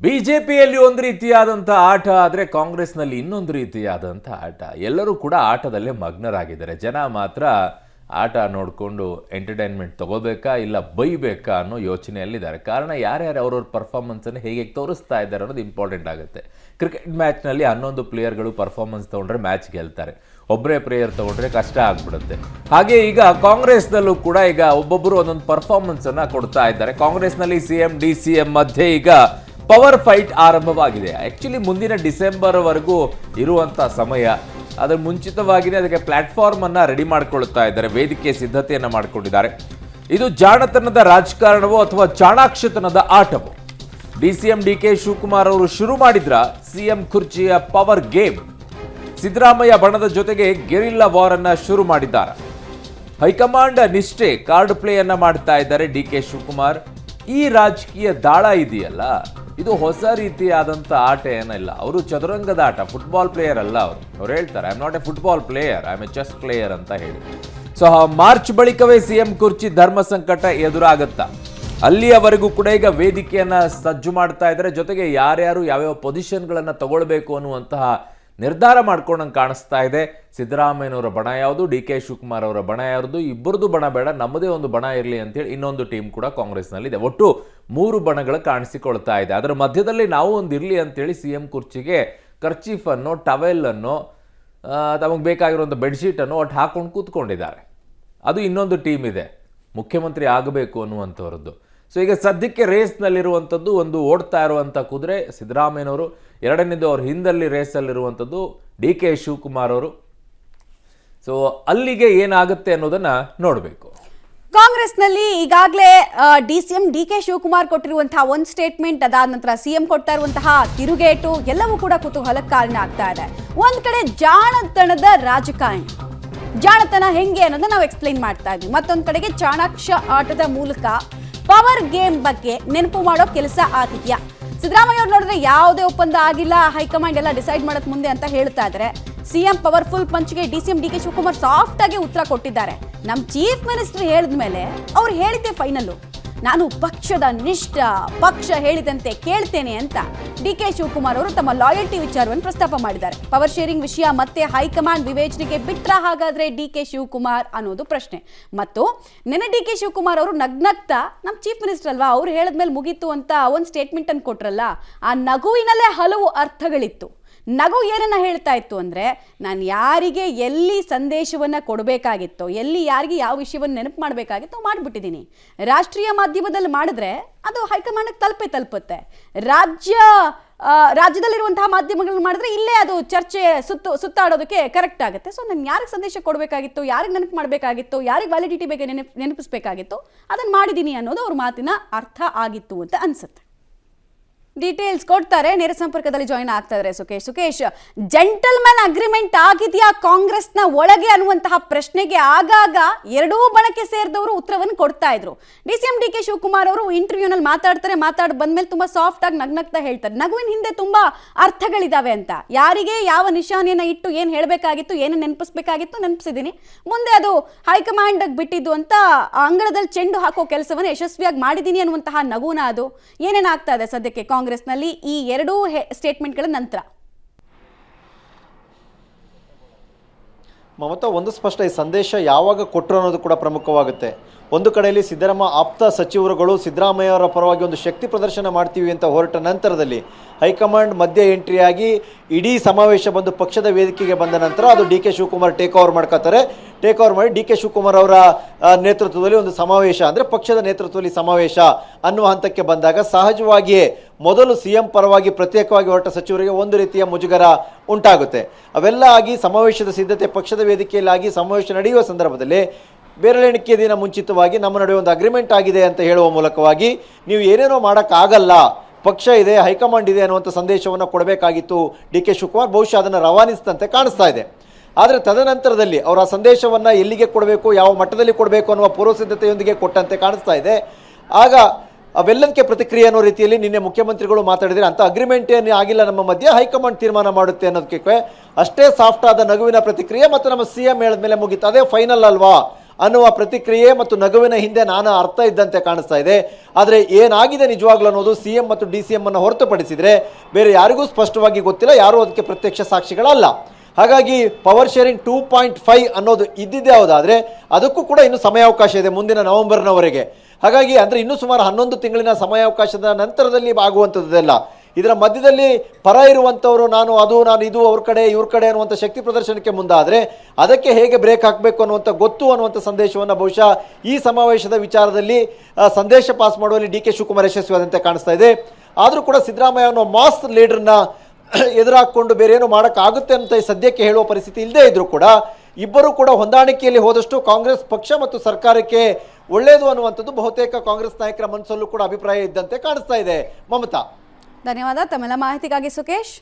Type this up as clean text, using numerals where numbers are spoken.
ಬಿಜೆಪಿಯಲ್ಲಿ ಒಂದು ರೀತಿಯಾದಂಥ ಆಟ ಆದರೆ ಕಾಂಗ್ರೆಸ್ನಲ್ಲಿ ಇನ್ನೊಂದು ರೀತಿಯಾದಂಥ ಆಟ. ಎಲ್ಲರೂ ಕೂಡ ಆಟದಲ್ಲೇ ಮಗ್ನರಾಗಿದ್ದಾರೆ. ಜನ ಮಾತ್ರ ಆಟ ನೋಡಿಕೊಂಡು ಎಂಟರ್ಟೈನ್ಮೆಂಟ್ ತಗೋಬೇಕಾ ಇಲ್ಲ ಬೈಬೇಕಾ ಅನ್ನೋ ಯೋಚನೆಯಲ್ಲಿದ್ದಾರೆ. ಕಾರಣ ಯಾರ್ಯಾರು ಅವ್ರವ್ರ ಪರ್ಫಾರ್ಮೆನ್ಸನ್ನು ಹೇಗೆ ತೋರಿಸ್ತಾ ಇದ್ದಾರೆ ಅನ್ನೋದು ಇಂಪಾರ್ಟೆಂಟ್ ಆಗುತ್ತೆ. ಕ್ರಿಕೆಟ್ ಮ್ಯಾಚ್ನಲ್ಲಿ 11 ಪ್ಲೇಯರ್ಗಳು ಪರ್ಫಾರ್ಮೆನ್ಸ್ ತೊಗೊಂಡ್ರೆ ಮ್ಯಾಚ್ ಗೆಲ್ತಾರೆ, ಒಬ್ಬರೇ ಪ್ಲೇಯರ್ ತೊಗೊಂಡ್ರೆ ಕಷ್ಟ ಆಗ್ಬಿಡುತ್ತೆ. ಹಾಗೆ ಈಗ ಕಾಂಗ್ರೆಸ್ನಲ್ಲೂ ಕೂಡ ಈಗ ಒಬ್ಬೊಬ್ಬರು ಒಂದೊಂದು ಪರ್ಫಾರ್ಮೆನ್ಸನ್ನು ಕೊಡ್ತಾ ಇದ್ದಾರೆ. ಕಾಂಗ್ರೆಸ್ನಲ್ಲಿ CM DCM ಮಧ್ಯೆ ಈಗ ಪವರ್ ಫೈಟ್ ಆರಂಭವಾಗಿದೆ. ಆ್ಯಕ್ಚುಲಿ ಮುಂದಿನ ಡಿಸೆಂಬರ್ವರೆಗೂ ಇರುವಂಥ ಸಮಯ, ಅದರ ಮುಂಚಿತವಾಗಿಯೇ ಅದಕ್ಕೆ ಪ್ಲಾಟ್ಫಾರ್ಮನ್ನು ರೆಡಿ ಮಾಡಿಕೊಳ್ತಾ ಇದ್ದಾರೆ, ವೇದಿಕೆ ಸಿದ್ಧತೆಯನ್ನು ಮಾಡಿಕೊಂಡಿದ್ದಾರೆ. ಇದು ಜಾಣತನದ ರಾಜಕಾರಣವೋ ಅಥವಾ ಚಾಣಾಕ್ಷತನದ ಆಟವೋ? DCM DK ಶಿವಕುಮಾರ್ ಅವರು ಶುರು ಮಾಡಿದ್ರ CM ಕುರ್ಚಿಯ ಪವರ್ ಗೇಮ್. ಸಿದ್ದರಾಮಯ್ಯ ಬಣದ ಜೊತೆಗೆ ಗೆರಿಲ್ಲಾ ವಾರ್ ಅನ್ನ ಶುರು ಮಾಡಿದ್ದಾರೆ. ಹೈಕಮಾಂಡ್ ನಿಷ್ಠೆ ಕಾರ್ಡ್ ಪ್ಲೇ ಅನ್ನ ಮಾಡ್ತಾ ಇದ್ದಾರೆ DK ಶಿವಕುಮಾರ್. ಈ ರಾಜಕೀಯ ದಾಳ ಇದೆಯಲ್ಲ, ಇದು ಹೊಸ ರೀತಿಯಾದಂಥ ಆಟ ಏನಿಲ್ಲ. ಅವರು ಚದುರಂಗದ ಆಟ, ಫುಟ್ಬಾಲ್ ಪ್ಲೇಯರ್ ಅಲ್ಲ. ಅವ್ರು ಹೇಳ್ತಾರೆ I am not A football player, I am A chess player ಅಂತ ಹೇಳಿ. ಸೊ ಮಾರ್ಚ್ ಬಳಿಕವೇ CM ಕುರ್ಚಿ ಧರ್ಮ ಸಂಕಟ ಎದುರಾಗುತ್ತಾ, ಅಲ್ಲಿಯವರೆಗೂ ಕೂಡ ಈಗ ವೇದಿಕೆಯನ್ನ ಸಜ್ಜು ಮಾಡ್ತಾ ಇದ್ದಾರೆ. ಜೊತೆಗೆ ಯಾರ್ಯಾರು ಯಾವ್ಯಾವ ಪೊಸಿಷನ್ಗಳನ್ನು ತಗೊಳ್ಬೇಕು ಅನ್ನುವಂತಹ ನಿರ್ಧಾರ ಮಾಡ್ಕೊಂಡಂಗೆ ಕಾಣಿಸ್ತಾ ಇದೆ. ಸಿದ್ದರಾಮಯ್ಯನವರ ಬಣ ಯಾವುದು, DK ಶಿವಕುಮಾರ್ ಅವರ ಬಣ ಯಾವುದು, ಇಬ್ಬರದು ಬಣ ಬೇಡ, ನಮ್ಮದೇ ಒಂದು ಬಣ ಇರಲಿ ಅಂತೇಳಿ ಇನ್ನೊಂದು ಟೀಮ್ ಕೂಡ ಕಾಂಗ್ರೆಸ್ನಲ್ಲಿ ಇದೆ. ಒಟ್ಟು 3 ಬಣಗಳು ಕಾಣಿಸಿಕೊಳ್ತಾ ಇದೆ. ಅದರ ಮಧ್ಯದಲ್ಲಿ ನಾವು ಒಂದು ಇರಲಿ ಅಂತೇಳಿ CM ಕುರ್ಚಿಗೆ ಕರ್ಚೀಫನ್ನು, ಟವೆಲನ್ನು, ತಮಗೆ ಬೇಕಾಗಿರುವಂಥ ಬೆಡ್ಶೀಟನ್ನು ಒಟ್ಟು ಹಾಕೊಂಡು ಕೂತ್ಕೊಂಡಿದ್ದಾರೆ. ಅದು ಇನ್ನೊಂದು ಟೀಮ್ ಇದೆ, ಮುಖ್ಯಮಂತ್ರಿ ಆಗಬೇಕು ಅನ್ನುವಂಥವ್ರದ್ದು. ಸೊ ಈಗ ಸದ್ಯಕ್ಕೆ ರೇಸ್ನಲ್ಲಿರುವಂಥದ್ದು ಒಂದು ಓಡ್ತಾ ಇರುವಂಥ ಕುದುರೆ ಸಿದ್ದರಾಮಯ್ಯನವರು, ಎರಡನೇದು ಅವ್ರ ಹಿಂದಲ್ಲಿ ರೇಸಲ್ಲಿರುವಂಥದ್ದು DK ಶಿವಕುಮಾರ್ ಅವರು. ಸೊ ಅಲ್ಲಿಗೆ ಏನಾಗುತ್ತೆ ಅನ್ನೋದನ್ನ ನೋಡಬೇಕು. ಕಾಂಗ್ರೆಸ್ನಲ್ಲಿ ಈಗಾಗಲೇ DCM DK ಶಿವಕುಮಾರ್ ಕೊಟ್ಟಿರುವಂತಹ ಒಂದು ಸ್ಟೇಟ್ಮೆಂಟ್, ಅದಾದ ನಂತರ CM ಕೊಡ್ತಾ ಇರುವಂತಹ ತಿರುಗೇಟು ಎಲ್ಲವೂ ಕೂಡ ಕುತೂಹಲಕ್ಕೆ ಕಾರಣ ಆಗ್ತಾ ಇದೆ. ಒಂದ್ ಕಡೆ ಜಾಣತನದ ರಾಜಕಾರಣಿ, ಜಾಣತನ ಹೆಂಗೆ ಅನ್ನೋದನ್ನ ನಾವು ಎಕ್ಸ್ಪ್ಲೈನ್ ಮಾಡ್ತಾ ಇದ್ವಿ. ಮತ್ತೊಂದ್ ಕಡೆಗೆ ಚಾಣಾಕ್ಷ ಆಟದ ಮೂಲಕ ಪವರ್ ಗೇಮ್ ಬಗ್ಗೆ ನೆನಪು ಮಾಡೋ ಕೆಲಸ ಆಗಿದ್ಯಾ? ಸಿದ್ದರಾಮಯ್ಯ ಅವ್ರು ನೋಡಿದ್ರೆ ಯಾವುದೇ ಒಪ್ಪಂದ ಆಗಿಲ್ಲ, ಹೈಕಮಾಂಡ್ ಎಲ್ಲ ಡಿಸೈಡ್ ಮಾಡೋದ್ ಮುಂದೆ ಅಂತ ಹೇಳ್ತಾ ಇದ್ದಾರೆ. CM ಪವರ್ಫುಲ್ ಪಂಚ್ಗೆ DCM DK ಶಿವಕುಮಾರ್ ಸಾಫ್ಟ್ ಆಗಿ ಉತ್ತರ ಕೊಟ್ಟಿದ್ದಾರೆ. ನಮ್ಮ ಚೀಫ್ ಮಿನಿಸ್ಟರ್ ಹೇಳಿದ ಮೇಲೆ ಅವ್ರು ಹೇಳಿದ್ದೆ ಫೈನಲ್ಲು, ನಾನು ಪಕ್ಷದ ನಿಷ್ಠ, ಪಕ್ಷ ಹೇಳಿದಂತೆ ಕೇಳ್ತೇನೆ ಅಂತ DK ಶಿವಕುಮಾರ್ ಅವರು ತಮ್ಮ ಲಾಯಲ್ಟಿ ವಿಚಾರವನ್ನು ಪ್ರಸ್ತಾಪ ಮಾಡಿದ್ದಾರೆ. ಪವರ್ ಶೇರಿಂಗ್ ವಿಷಯ ಮತ್ತೆ ಹೈಕಮಾಂಡ್ ವಿವೇಚನೆಗೆ ಬಿಟ್ರ ಹಾಗಾದ್ರೆ DK ಶಿವಕುಮಾರ್ ಅನ್ನೋದು ಪ್ರಶ್ನೆ. ಮತ್ತು ನೆನೆ DK ಶಿವಕುಮಾರ್ ಅವರು ನಗ್ನಗ್ತಾ ನಮ್ಮ ಚೀಫ್ ಮಿನಿಸ್ಟರ್ ಅಲ್ವಾ, ಅವ್ರು ಹೇಳಿದ್ಮೇಲೆ ಮುಗೀತು ಅಂತ ಒಂದು ಸ್ಟೇಟ್ಮೆಂಟ್ ಅನ್ನು ಕೊಟ್ರಲ್ಲ, ಆ ನಗುವಿನಲ್ಲೇ ಹಲವು ಅರ್ಥಗಳಿತ್ತು. ನಗು ಏನನ್ನ ಹೇಳ್ತಾ ಇತ್ತು ಅಂದರೆ, ನಾನು ಯಾರಿಗೆ ಎಲ್ಲಿ ಸಂದೇಶವನ್ನು ಕೊಡಬೇಕಾಗಿತ್ತೋ, ಎಲ್ಲಿ ಯಾರಿಗೆ ಯಾವ ವಿಷಯವನ್ನು ನೆನಪು ಮಾಡಬೇಕಾಗಿತ್ತೋ ಮಾಡಿಬಿಟ್ಟಿದ್ದೀನಿ. ರಾಷ್ಟ್ರೀಯ ಮಾಧ್ಯಮದಲ್ಲಿ ಮಾಡಿದ್ರೆ ಅದು ಹೈಕಮಾಂಡ್ಗೆ ತಲುಪುತ್ತೆ. ರಾಜ್ಯದಲ್ಲಿರುವಂತಹ ಮಾಧ್ಯಮಗಳು ಮಾಡಿದ್ರೆ ಇಲ್ಲೇ ಅದು ಚರ್ಚೆ ಸುತ್ತಾಡೋದಕ್ಕೆ ಕರೆಕ್ಟ್ ಆಗುತ್ತೆ. ಸೊ ನಾನು ಯಾರಿಗೆ ಸಂದೇಶ ಕೊಡಬೇಕಾಗಿತ್ತು, ಯಾರಿಗೆ ನೆನಪು ಮಾಡಬೇಕಾಗಿತ್ತು, ಯಾರಿಗೆ ವ್ಯಾಲಿಡಿಟಿ ಬಗ್ಗೆ ನೆನಪಿಸ್ಬೇಕಾಗಿತ್ತು, ಅದನ್ನು ಮಾಡಿದ್ದೀನಿ ಅನ್ನೋದು ಅವ್ರ ಮಾತಿನ ಅರ್ಥ ಆಗಿತ್ತು ಅಂತ ಅನ್ಸುತ್ತೆ. ಡೀಟೇಲ್ಸ್ ಕೊಡ್ತಾರೆ, ನೇರ ಸಂಪರ್ಕದಲ್ಲಿ ಜಾಯಿನ್ ಆಗ್ತಾ ಇದ್ದಾರೆ ಸುಕೇಶ್. ಜೆಂಟಲ್ಮನ್ ಅಗ್ರಿಮೆಂಟ್ ಆಗಿದೆಯಾ ಕಾಂಗ್ರೆಸ್ನ ಒಳಗೆ ಅನ್ನುವಂತಹ ಪ್ರಶ್ನೆಗೆ ಆಗಾಗ ಎರಡೂ ಬಣಕ್ಕೆ ಸೇರಿದವರು ಉತ್ತರವನ್ನು ಕೊಡ್ತಾ ಇದ್ರು. DCM DK ಶಿವಕುಮಾರ್ ಅವರು ಇಂಟರ್ವ್ಯೂನಲ್ಲಿ ಮಾತಾಡಿ ಬಂದ್ಮೇಲೆ ತುಂಬಾ ಸಾಫ್ಟ್ ಆಗಿ ನಗ್ನಗ್ತಾ ಹೇಳ್ತಾರೆ, ನಗುವಿನ ಹಿಂದೆ ತುಂಬಾ ಅರ್ಥಗಳಿದಾವೆ ಅಂತ. ಯಾರಿಗೆ ಯಾವ ನಿಶಾನೆಯನ್ನ ಇಟ್ಟು ಏನು ಹೇಳಬೇಕಾಗಿತ್ತು, ಏನು ನೆನಪಿಸ್ಬೇಕಾಗಿತ್ತು ನೆನಪಿಸಿದ್ದೀನಿ, ಮುಂದೆ ಅದು ಹೈಕಮಾಂಡ್ ಬಿಟ್ಟಿದ್ದು ಅಂತ ಅಂಗಳದಲ್ಲಿ ಚೆಂಡು ಹಾಕೋ ಕೆಲಸವನ್ನು ಯಶಸ್ವಿಯಾಗಿ ಮಾಡಿದ್ದೀನಿ ಅನ್ನುವಂತಹ ನಗುನ ಅದು. ಏನೇನಾಗ್ತಾ ಇದೆ ಸದ್ಯಕ್ಕೆ ಕಾಂಗ್ರೆಸ್ನಲ್ಲಿ ಈ ಎರಡೂ ಸ್ಟೇಟ್ಮೆಂಟ್ಗಳ ನಂತರ? ಮಮತಾ, ಒಂದು ಸ್ಪಷ್ಟ, ಈ ಸಂದೇಶ ಯಾವಾಗ ಕೊಟ್ಟರು ಅನ್ನೋದು ಕೂಡ ಪ್ರಮುಖವಾಗುತ್ತೆ. ಒಂದು ಕಡೆಯಲ್ಲಿ ಸಿದ್ದರಾಮಯ್ಯ ಆಪ್ತ ಸಚಿವರುಗಳು ಸಿದ್ದರಾಮಯ್ಯ ಅವರ ಪರವಾಗಿ ಒಂದು ಶಕ್ತಿ ಪ್ರದರ್ಶನ ಮಾಡ್ತೀವಿ ಅಂತ ಹೊರಟ ನಂತರದಲ್ಲಿ ಹೈಕಮಾಂಡ್ ಮಧ್ಯ ಎಂಟ್ರಿಯಾಗಿ ಇಡೀ ಸಮಾವೇಶ ಬಂದು ಪಕ್ಷದ ವೇದಿಕೆಗೆ ಬಂದ ನಂತರ ಅದು DK ಶಿವಕುಮಾರ್ ಟೇಕ್ ಓವರ್ ಮಾಡ್ಕೋತಾರೆ. ಟೇಕ್ ಓವರ್ ಮಾಡಿ DK ಶಿವಕುಮಾರ್ ಅವರ ನೇತೃತ್ವದಲ್ಲಿ ಒಂದು ಸಮಾವೇಶ, ಅಂದರೆ ಪಕ್ಷದ ನೇತೃತ್ವದಲ್ಲಿ ಸಮಾವೇಶ ಅನ್ನುವ ಹಂತಕ್ಕೆ ಬಂದಾಗ ಸಹಜವಾಗಿಯೇ ಮೊದಲು CM ಪರವಾಗಿ ಪ್ರತ್ಯೇಕವಾಗಿ ಹೊರಟ ಸಚಿವರಿಗೆ ಒಂದು ರೀತಿಯ ಮುಜುಗರ ಉಂಟಾಗುತ್ತೆ. ಅವೆಲ್ಲ ಆಗಿ ಸಮಾವೇಶದ ಸಿದ್ಧತೆ ಪಕ್ಷದ ವೇದಿಕೆಯಲ್ಲಿ ಆಗಿ ಸಮಾವೇಶ ನಡೆಯುವ ಸಂದರ್ಭದಲ್ಲಿ ಬೆರಳೆಣಿಕೆ ದಿನ ಮುಂಚಿತವಾಗಿ ನಮ್ಮ ನಡುವೆ ಒಂದು ಅಗ್ರಿಮೆಂಟ್ ಆಗಿದೆ ಅಂತ ಹೇಳುವ ಮೂಲಕವಾಗಿ ನೀವು ಏನೇನೋ ಮಾಡೋಕ್ಕಾಗಲ್ಲ, ಪಕ್ಷ ಇದೆ, ಹೈಕಮಾಂಡ್ ಇದೆ ಅನ್ನುವಂಥ ಸಂದೇಶವನ್ನು ಕೊಡಬೇಕಾಗಿತ್ತು DK ಶಿವಕುಮಾರ್. ಬಹುಶಃ ಅದನ್ನು ರವಾನಿಸಿದಂತೆ ಕಾಣಿಸ್ತಾ ಇದೆ. ಆದರೆ ತದನಂತರದಲ್ಲಿ ಅವರ ಸಂದೇಶವನ್ನು ಎಲ್ಲಿಗೆ ಕೊಡಬೇಕು, ಯಾವ ಮಟ್ಟದಲ್ಲಿ ಕೊಡಬೇಕು ಅನ್ನುವ ಪೂರ್ವಸಿದ್ಧತೆಯೊಂದಿಗೆ ಕೊಟ್ಟಂತೆ ಕಾಣಿಸ್ತಾ ಇದೆ. ಆಗ ಅವೆಲ್ಲದಕ್ಕೆ ಪ್ರತಿಕ್ರಿಯೆ ಅನ್ನೋ ರೀತಿಯಲ್ಲಿ ನಿನ್ನೆ ಮುಖ್ಯಮಂತ್ರಿಗಳು ಮಾತಾಡಿದರೆ, ಅಂಥ ಅಗ್ರಿಮೆಂಟ್ ಏನು ಆಗಿಲ್ಲ ನಮ್ಮ ಮಧ್ಯೆ, ಹೈಕಮಾಂಡ್ ತೀರ್ಮಾನ ಮಾಡುತ್ತೆ ಅನ್ನೋದಕ್ಕೆ ಅಷ್ಟೇ ಸಾಫ್ಟ್ ಆದ ನಗುವಿನ ಪ್ರತಿಕ್ರಿಯೆ. ಮತ್ತು ನಮ್ಮ CM ಹೇಳಿದ್ಮೇಲೆ ಮುಗೀತು, ಅದೇ ಫೈನಲ್ ಅಲ್ವಾ ಅನ್ನುವ ಪ್ರತಿಕ್ರಿಯೆ ಮತ್ತು ನಗುವಿನ ಹಿಂದೆ ನಾನಾ ಅರ್ಥ ಇದ್ದಂತೆ ಕಾಣಿಸ್ತಾ ಇದೆ. ಆದರೆ ಏನಾಗಿದೆ ನಿಜವಾಗ್ಲೂ ಅನ್ನೋದು CM ಮತ್ತು DCM ಅನ್ನು ಹೊರತುಪಡಿಸಿದರೆ ಬೇರೆ ಯಾರಿಗೂ ಸ್ಪಷ್ಟವಾಗಿ ಗೊತ್ತಿಲ್ಲ, ಯಾರೂ ಅದಕ್ಕೆ ಪ್ರತ್ಯಕ್ಷ ಸಾಕ್ಷಿಗಳಲ್ಲ. ಹಾಗಾಗಿ ಪವರ್ ಶೇರಿಂಗ್ 2.5 ಅನ್ನೋದು ಇದ್ದಿದ್ದೇ ಹೌದಾದರೆ ಅದಕ್ಕೂ ಕೂಡ ಇನ್ನು ಸಮಯಾವಕಾಶ ಇದೆ, ಮುಂದಿನ ನವೆಂಬರ್ನವರೆಗೆ. ಹಾಗಾಗಿ ಅಂದರೆ ಇನ್ನೂ ಸುಮಾರು 11 ತಿಂಗಳಿನ ಸಮಯಾವಕಾಶದ ನಂತರದಲ್ಲಿ ಆಗುವಂಥದ್ದೆಲ್ಲ. ಇದರ ಮಧ್ಯದಲ್ಲಿ ಪರ ಇರುವಂಥವರು ನಾನು ಇದು ಅವ್ರ ಕಡೆ ಇವ್ರ ಕಡೆ ಅನ್ನುವಂಥ ಶಕ್ತಿ ಪ್ರದರ್ಶನಕ್ಕೆ ಮುಂದಾದರೆ ಅದಕ್ಕೆ ಹೇಗೆ ಬ್ರೇಕ್ ಹಾಕಬೇಕು ಅನ್ನುವಂಥ ಗೊತ್ತು ಅನ್ನುವಂಥ ಸಂದೇಶವನ್ನು ಬಹುಶಃ ಈ ಸಮಾವೇಶದ ವಿಚಾರದಲ್ಲಿ ಸಂದೇಶ ಪಾಸ್ ಮಾಡುವಲ್ಲಿ DK ಶಿವಕುಮಾರ್ ಯಶಸ್ವಿಯಾದಂತೆ ಕಾಣಿಸ್ತಾ ಇದೆ. ಆದರೂ ಕೂಡ ಸಿದ್ದರಾಮಯ್ಯ ಅನ್ನೋ ಮಾಸ್ ಲೀಡರ್ನ ಎದುರಾಕೊಂಡು ಬೇರೆ ಏನು ಮಾಡೋಕ್ಕಾಗುತ್ತೆ ಅಂತ ಸದ್ಯಕ್ಕೆ ಹೇಳುವ ಪರಿಸ್ಥಿತಿ ಇಲ್ಲದೇ ಇದ್ರೂ ಕೂಡ ಇಬ್ಬರು ಕೂಡ ಹೊಂದಾಣಿಕೆಯಲ್ಲಿ ಹೋದಷ್ಟು ಕಾಂಗ್ರೆಸ್ ಪಕ್ಷ ಮತ್ತು ಸರ್ಕಾರಕ್ಕೆ ಒಳ್ಳೆಯದು ಅನ್ನುವಂಥದ್ದು ಬಹುತೇಕ ಕಾಂಗ್ರೆಸ್ ನಾಯಕರ ಮನಸ್ಸಲ್ಲೂ ಕೂಡ ಅಭಿಪ್ರಾಯ ಇದ್ದಂತೆ ಕಾಣಿಸ್ತಾ ಇದೆ. ಮಮತಾ, ಧನ್ಯವಾದ ತಮ್ಮೆಲ್ಲ ಮಾಹಿತಿಗಾಗಿ ಸುಕೇಶ್.